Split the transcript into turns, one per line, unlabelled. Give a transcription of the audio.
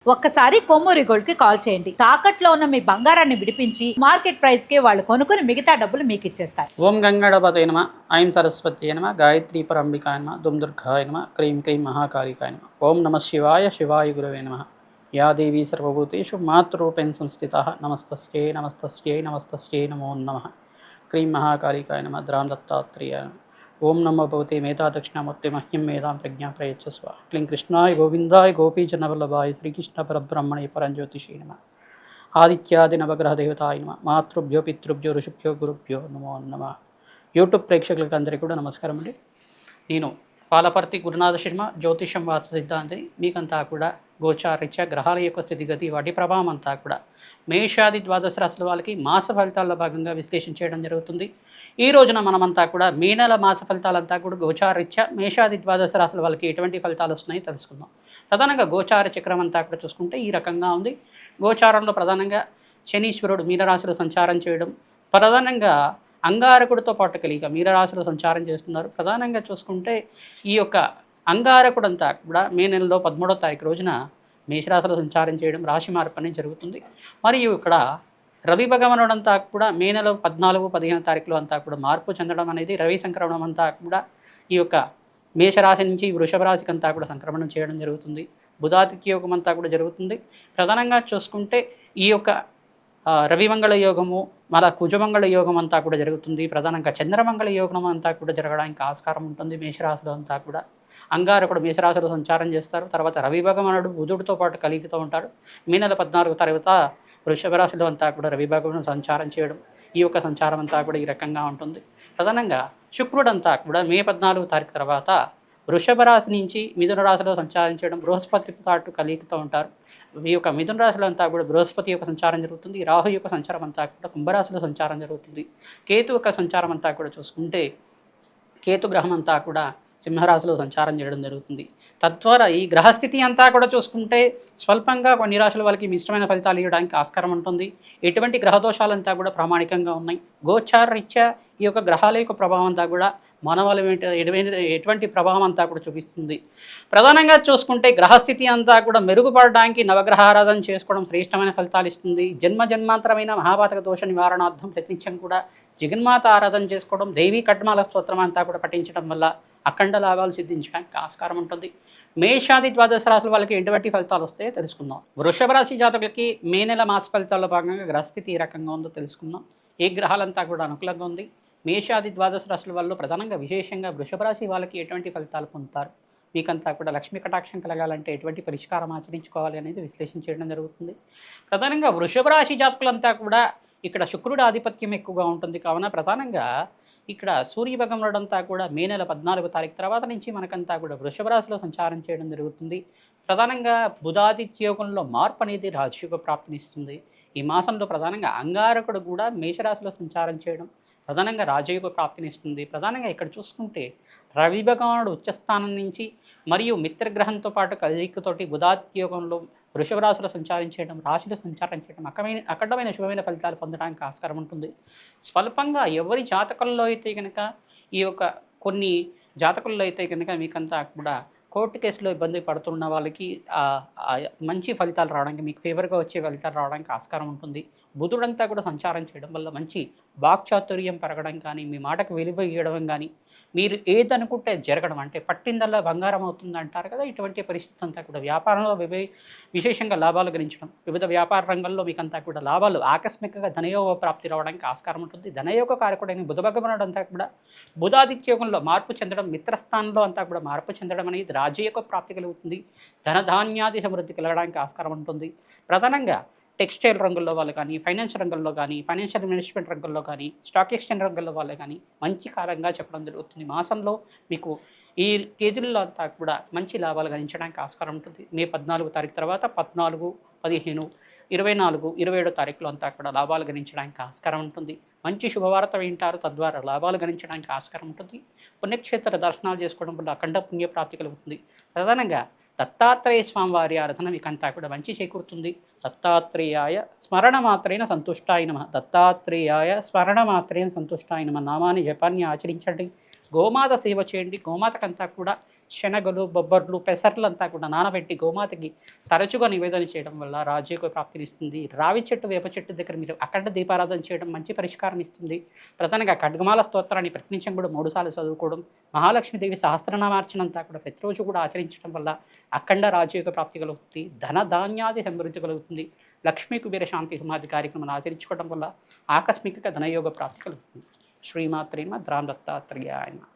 ఒక్కసారి కొమ్మూరి గోల్డ్ కి కాల్ చేయండి. తాకట్లో ఉన్న మీ బంగారాన్ని విడిపించి మార్కెట్ ప్రైస్ కి వాళ్ళు కొనుక్కుని మిగతా డబ్బులు మీకు ఇచ్చేస్తారు.
ఓం గంగణపతే నమ, ఐం సరస్వత్యే నమ, గాయత్రీ పరంబికాయ నమ, దుమ్ దుర్గాయ నమ, క్రీం క్రీం మహాకాళికాయ నమ. ఓం నమ శివాయ, శివాయ గురవే నమ. యా దేవీ సర్వభూతేషు మాతృరూపేణ సంస్థితః నమస్తస్యై నమస్తస్యై నమస్తస్యై నమో నమః. క్రీం మహాకాళికాయ నమ, ద్రాం దత్తాత్రేయాయ నమ. ఓం నమో భగవతే మేధా దక్షిణామూర్తి మహ్యం మేధాం ప్రజ్ఞా ప్రయచ్చస్వ. క్లీం కృష్ణాయ గోవిందాయ గోపీజనవల్లభాయ శ్రీకృష్ణ పరబ్రహ్మణే పరంజ్యోతిషే నమ. ఆదిత్యాది నవగ్రహ దేవతాయ నమ. మాతృభ్యో పితృభ్యో ఋషిభ్యో గురుభ్యో నమో నమ. యూట్యూబ్ ప్రేక్షకులకు అందరికీ కూడా నమస్కారం అండి. నేను పాలపర్తి గురునాథ శర్మ, జ్యోతిషం వాస్తు సిద్ధాంతిని. మీకంతా కూడా గోచారీత్యా గ్రహాల యొక్క స్థితిగతి, వాటి ప్రభావం అంతా కూడా మేషాది ద్వాదశ రాశుల వాళ్ళకి మాస ఫలితాల్లో భాగంగా విశ్లేషణ చేయడం జరుగుతుంది. ఈ రోజున మనమంతా కూడా మే నెల మాస ఫలితాలంతా కూడా గోచారీత్యా మేషాది ద్వాదశ రాశుల వాళ్ళకి ఎటువంటి ఫలితాలు వస్తున్నాయో తెలుసుకుందాం. ప్రధానంగా గోచార చక్రం అంతా కూడా చూసుకుంటే ఈ రకంగా ఉంది. గోచారంలో ప్రధానంగా శనీశ్వరుడు మీనరాశిలో సంచారం చేయడం, ప్రధానంగా అంగారకుడితో పాటు కలిగి మీనరాశిలో సంచారం చేస్తున్నారు. ప్రధానంగా చూసుకుంటే ఈ యొక్క అంగారకుడు అంతా కూడా మే నెలలో 13వ తారీఖు రోజున మేషరాశిలో సంచారం చేయడం, రాశి మార్పు అనేది జరుగుతుంది. మరియు ఇక్కడ రవి భగవానుడు అంతా కూడా మే నెల 14, 15 తారీఖులో అంతా కూడా మార్పు చెందడం అనేది, రవి సంక్రమణం అంతా కూడా ఈ యొక్క మేషరాశి నుంచి వృషభ రాశికి అంతా కూడా సంక్రమణం చేయడం జరుగుతుంది. బుధాదిత్య యోగం అంతా కూడా జరుగుతుంది. ప్రధానంగా చూసుకుంటే ఈ యొక్క రవిమంగళ యోగము, మళ్ళా కుజమంగళ యోగం అంతా కూడా జరుగుతుంది. ప్రధానంగా చంద్రమంగళ యోగం అంతా కూడా జరగడానికి ఆస్కారం ఉంటుంది. మేషరాశిలో అంతా కూడా అంగారకుడు మేషరాశిలో సంచారం చేస్తారు. తర్వాత రవి భగవానుడు బుధుడితో పాటు కలిగితూ ఉంటాడు. మే నెల 14 తర్వాత వృషభ రాశిలో అంతా కూడా రవి భగవానుడు సంచారం చేయడం, ఈ యొక్క సంచారం అంతా కూడా ఈ రకంగా ఉంటుంది. ప్రధానంగా శుక్రుడు అంతా కూడా మే 14 తారీఖు తర్వాత వృషభ రాశి నుంచి మిథున రాశిలో సంచారం చేయడం, బృహస్పతితో పాటు కలిగితూ ఉంటారు. ఈ యొక్క మిథున రాశిలో అంతా కూడా బృహస్పతి యొక్క సంచారం జరుగుతుంది. రాహు యొక్క సంచారం అంతా కూడా కుంభరాశిలో సంచారం జరుగుతుంది. కేతు యొక్క సంచారం అంతా కూడా చూసుకుంటే కేతు గ్రహం అంతా కూడా సింహరాశిలో సంచారం చేయడం జరుగుతుంది. తద్వారా ఈ గ్రహస్థితి అంతా కూడా చూసుకుంటే స్వల్పంగా కొన్ని రాశుల వాళ్ళకి ఇష్టమైన ఫలితాలు ఇవ్వడానికి ఆస్కారం ఉంటుంది. ఎటువంటి గ్రహదోషాలంతా కూడా ప్రామాణికంగా ఉన్నాయి. గోచార రీత్యా ఈ యొక్క గ్రహాల యొక్క ప్రభావం అంతా కూడా మానవాళి ఎటువంటి ప్రభావం అంతా కూడా చూపిస్తుంది. ప్రధానంగా చూసుకుంటే గ్రహస్థితి అంతా కూడా మెరుగుపడడానికి నవగ్రహ ఆరాధన చేసుకోవడం శ్రేష్టమైన ఫలితాలు ఇస్తుంది. జన్మ జన్మాంతరమైన మహాపాతక దోష నివారణార్థం ప్రతినిత్యం కూడా జగన్మాత ఆరాధన చేసుకోవడం, దేవీ కడ్మాల స్తోత్రం అంతా కూడా పఠించడం వల్ల అఖండ లాభాలు సిద్ధించడానికి ఆస్కారం ఉంటుంది. మేషాది ద్వాదశ రాశుల వాళ్ళకి ఎటువంటి ఫలితాలు వస్తాయో తెలుసుకుందాం. వృషభ రాశి జాతకులకి మే నెల మాస ఫలితాల్లో భాగంగా గ్రహస్థితి ఏ రకంగా ఉందో తెలుసుకుందాం. ఏ గ్రహాలంతా కూడా అనుకూలంగా ఉంది. మేషాది ద్వాదశ రాశుల వాళ్ళు ప్రధానంగా విశేషంగా వృషభ రాశి వాళ్ళకి ఎటువంటి ఫలితాలు పొందుతారు, మీకంతా కూడా లక్ష్మీ కటాక్షం కలగాలంటే ఎటువంటి పరిష్కారం ఆచరించుకోవాలి అనేది విశ్లేషణ చేయడం జరుగుతుంది. ప్రధానంగా వృషభ రాశి జాతకులంతా కూడా ఇక్కడ శుక్రుడు ఆధిపత్యం ఎక్కువగా ఉంటుంది. కావున ప్రధానంగా ఇక్కడ సూర్య భగవానుడు అంతా కూడా మే నెల 14 తారీఖు తర్వాత నుంచి మనకంతా కూడా వృషభ రాశిలో సంచారం చేయడం జరుగుతుంది. ప్రధానంగా బుధాదిత్య యోగంలో మార్పు అనేది రాజయోగ ప్రాప్తినిస్తుంది. ఈ మాసంలో ప్రధానంగా అంగారకుడు కూడా మేషరాశిలో సంచారం చేయడం ప్రధానంగా రాజయోగ ప్రాప్తినిస్తుంది. ప్రధానంగా ఇక్కడ చూసుకుంటే రవి భగవానుడు ఉచ్చస్థానం నుంచి మరియు మిత్రగ్రహంతో పాటు కలయికతోటి బుధాదిత్య యోగంలో వృషభ రాశిలో సంచారం చేయడం, రాశిలో సంచారం చేయడం అఖండమైన శుభమైన ఫలితాలు పొందడానికి ఆస్కారం ఉంటుంది. స్వల్పంగా ఎవరి జాతకంలో అయితే కనుక ఈ యొక్క కొన్ని జాతకుల్లో అయితే కనుక మీకంతా కూడా కోర్టు కేసులో ఇబ్బంది పడుతున్న వాళ్ళకి మంచి ఫలితాలు రావడానికి, మీకు ఫేవర్గా వచ్చే ఫలితాలు రావడానికి ఆస్కారం ఉంటుంది. బుధుడంతా కూడా సంచారం చేయడం వల్ల మంచి వాక్చాతుర్యం పెరగడం కానీ, మీ మాటకు విలువ ఇవ్వడం కానీ, మీరు ఏదనుకుంటే జరగడం, అంటే పట్టిందల్లా బంగారం అవుతుంది అంటారు కదా, ఇటువంటి పరిస్థితి అంతా కూడా వ్యాపారంలో విశేషంగా లాభాలు గణించడం, వివిధ వ్యాపార రంగంలో మీకంతా కూడా లాభాలు ఆకస్మికంగా ధనయోగ ప్రాప్తి రావడానికి ఆస్కారం ఉంటుంది. ధనయోగ కారకుడైన బుధ భగవానుడు అంతా కూడా బుధాదిత్య యోగంలో మార్పు చెందడం, మిత్రస్థానంలో అంతా కూడా మార్పు చెందడం అనేది రాజయోగ ప్రాప్తి కలుగుతుంది. ధనధాన్యాది సమృద్ధి కలగడానికి ఆస్కారం ఉంటుంది. ప్రధానంగా టెక్స్టైల్ రంగంలో వాళ్ళు కానీ, ఫైనాన్స్ రంగంలో కానీ, ఫైనాన్షియల్ ఇన్వెస్ట్మెంట్ రంగంలో కానీ, స్టాక్ ఎక్స్చేంజ్ రంగంలో వాళ్ళు కానీ మంచి కాలంగా చెప్పడం జరుగుతుంది. మాసంలో మీకు ఈ తేదీల్లో అంతా కూడా మంచి లాభాలు గణించడానికి ఆస్కారం ఉంటుంది. మే 14 తారీఖు తర్వాత 14, 15, 24, 27 తారీఖులో అంతా కూడా లాభాలు గణించడానికి ఆస్కారం ఉంటుంది. మంచి శుభవార్త వింటారు, తద్వారా లాభాలు గణించడానికి ఆస్కారం ఉంటుంది. పుణ్యక్షేత్ర దర్శనాలు చేసుకోవడం వల్ల అఖండ పుణ్యప్రాప్తి కలుగుతుంది. ప్రధానంగా దత్తాత్రేయ స్వామివారి ఆరాధన మీకంతా కూడా మంచి చేకూరుతుంది. దత్తాత్రేయాయ స్మరణ మాత్రేన సంతుష్టాయ నమః. దత్తాత్రేయాయ స్మరణ మాత్రేన సంతుష్టాయ నమః నామాన్ని జపాన్ని ఆచరించండి. గోమాత సేవ చేయండి. గోమాతకంతా కూడా శనగలు, బొబ్బర్లు, పెసర్లంతా కూడా నానబెట్టి గోమాతకి తరచుగా నివేదన చేయడం వల్ల రాజయోగ ప్రాప్తినిస్తుంది. రావి చెట్టు, వేప చెట్టు దగ్గర మీరు అఖండ దీపారాధన చేయడం మంచి పరిష్కారం ఇస్తుంది. ప్రధానంగా ఖడ్గమాల స్తోత్రాన్ని ప్రతినిత్యం కూడా 3 సార్లు చదువుకోవడం, మహాలక్ష్మీదేవి సహస్రనామార్చనంతా కూడా ప్రతిరోజు కూడా ఆచరించడం వల్ల అఖండ రాజయోగ ప్రాప్తి కలుగుతుంది. ధన ధాన్యాది సమృద్ధి కలుగుతుంది. లక్ష్మీ కుబేర శాంతి హోమాది కార్యక్రమాన్ని ఆచరించుకోవడం వల్ల ఆకస్మిక ధనయోగ ప్రాప్తి కలుగుతుంది. శ్రీమాత్రే నమః. ద్రాం దత్తాత్రేయాయ నమః.